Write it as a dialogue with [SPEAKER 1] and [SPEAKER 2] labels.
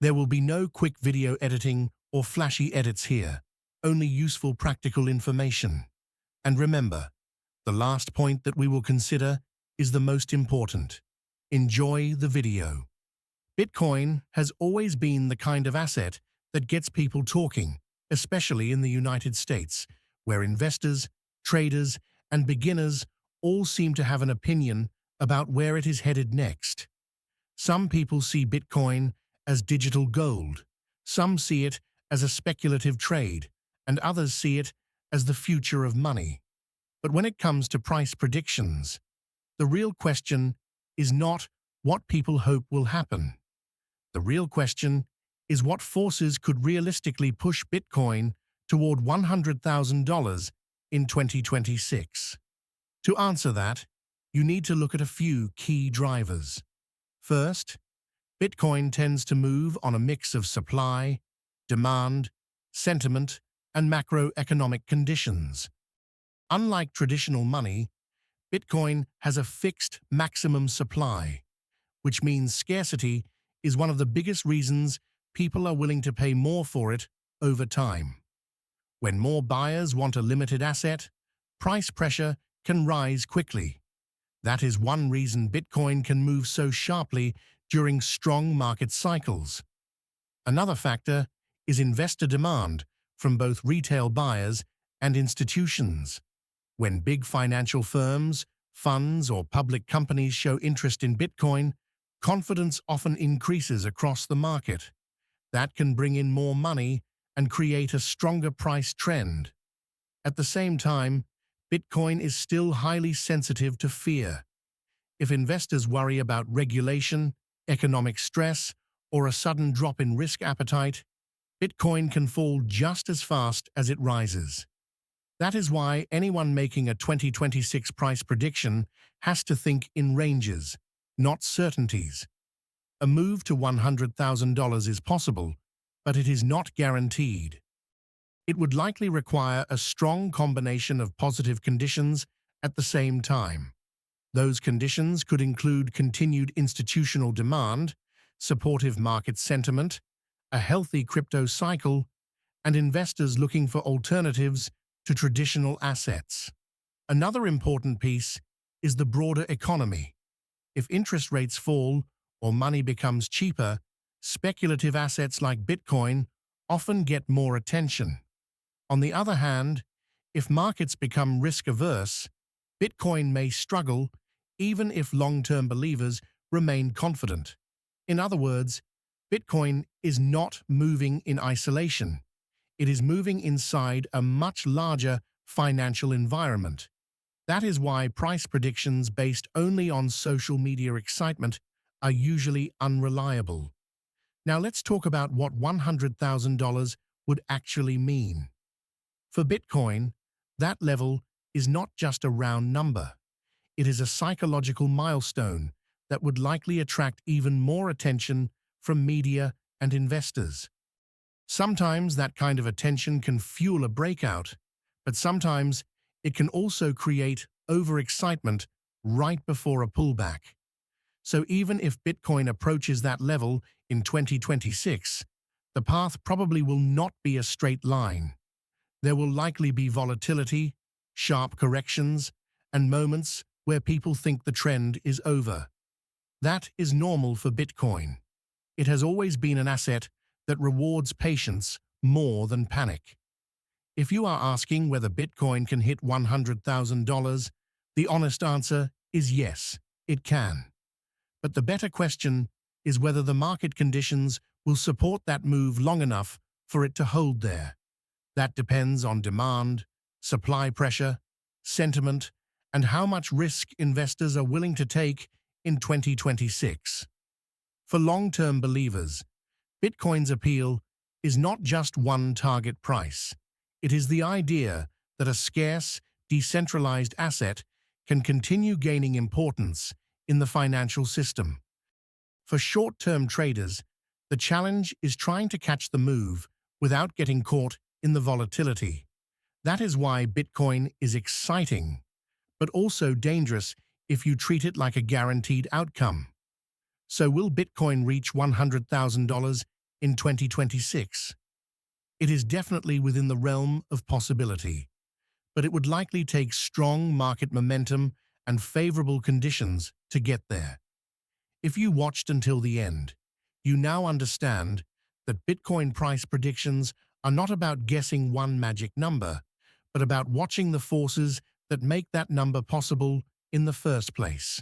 [SPEAKER 1] There will be no quick video editing or flashy edits here, only useful practical information. And remember, the last point that we will consider is the most important. Enjoy the video. Bitcoin has always been the kind of asset that gets people talking, especially in the United States, where investors, traders, and beginners all seem to have an opinion about where it is headed next. Some people see Bitcoin as digital gold, some see it as a speculative trade, and others see it as the future of money. But when it comes to price predictions, the real question is not what people hope will happen. The real question is what forces could realistically push Bitcoin toward $100,000 in 2026. To answer that, you need to look at a few key drivers. First, Bitcoin tends to move on a mix of supply, demand, sentiment, and macroeconomic conditions. Unlike traditional money, Bitcoin has a fixed maximum supply, which means scarcity is one of the biggest reasons people are willing to pay more for it over time. When more buyers want a limited asset, price pressure can rise quickly. That is one reason Bitcoin can move so sharply during strong market cycles. Another factor is investor demand from both retail buyers and institutions. When big financial firms, funds, or public companies show interest in Bitcoin, confidence often increases across the market. That can bring in more money and create a stronger price trend. At the same time, Bitcoin is still highly sensitive to fear. If investors worry about regulation, economic stress, or a sudden drop in risk appetite, Bitcoin can fall just as fast as it rises. That is why anyone making a 2026 price prediction has to think in ranges, not certainties. A move to $100,000 is possible, but it is not guaranteed. It would likely require a strong combination of positive conditions at the same time. Those conditions could include continued institutional demand, supportive market sentiment, a healthy crypto cycle, and investors looking for alternatives to traditional assets. Another important piece is the broader economy. If interest rates fall or money becomes cheaper, speculative assets like Bitcoin often get more attention. On the other hand, if markets become risk-averse, Bitcoin may struggle even if long-term believers remain confident. In other words, Bitcoin is not moving in isolation. It is moving inside a much larger financial environment. That is why price predictions based only on social media excitement are usually unreliable. Now let's talk about what $100,000 would actually mean. For Bitcoin, that level is not just a round number. It is a psychological milestone that would likely attract even more attention from media and investors. Sometimes that kind of attention can fuel a breakout, but sometimes it can also create overexcitement right before a pullback. So even if Bitcoin approaches that level in 2026, the path probably will not be a straight line. There will likely be volatility, sharp corrections, and moments where people think the trend is over. That is normal for Bitcoin. It has always been an asset that rewards patience more than panic. If you are asking whether Bitcoin can hit $100,000, the honest answer is yes, it can. But the better question is whether the market conditions will support that move long enough for it to hold there. That depends on demand, supply pressure, sentiment, and how much risk investors are willing to take in 2026. For long-term believers, Bitcoin's appeal is not just one target price. It is the idea that a scarce, decentralized asset can continue gaining importance in the financial system. For short-term traders, the challenge is trying to catch the move without getting caught in the volatility. That is why Bitcoin is exciting, but also dangerous if you treat it like a guaranteed outcome. So will Bitcoin reach $100,000 in 2026. It is definitely within the realm of possibility, but it would likely take strong market momentum and favorable conditions to get there. If you watched until the end, you now understand that Bitcoin price predictions are not about guessing one magic number, but about watching the forces that make that number possible in the first place.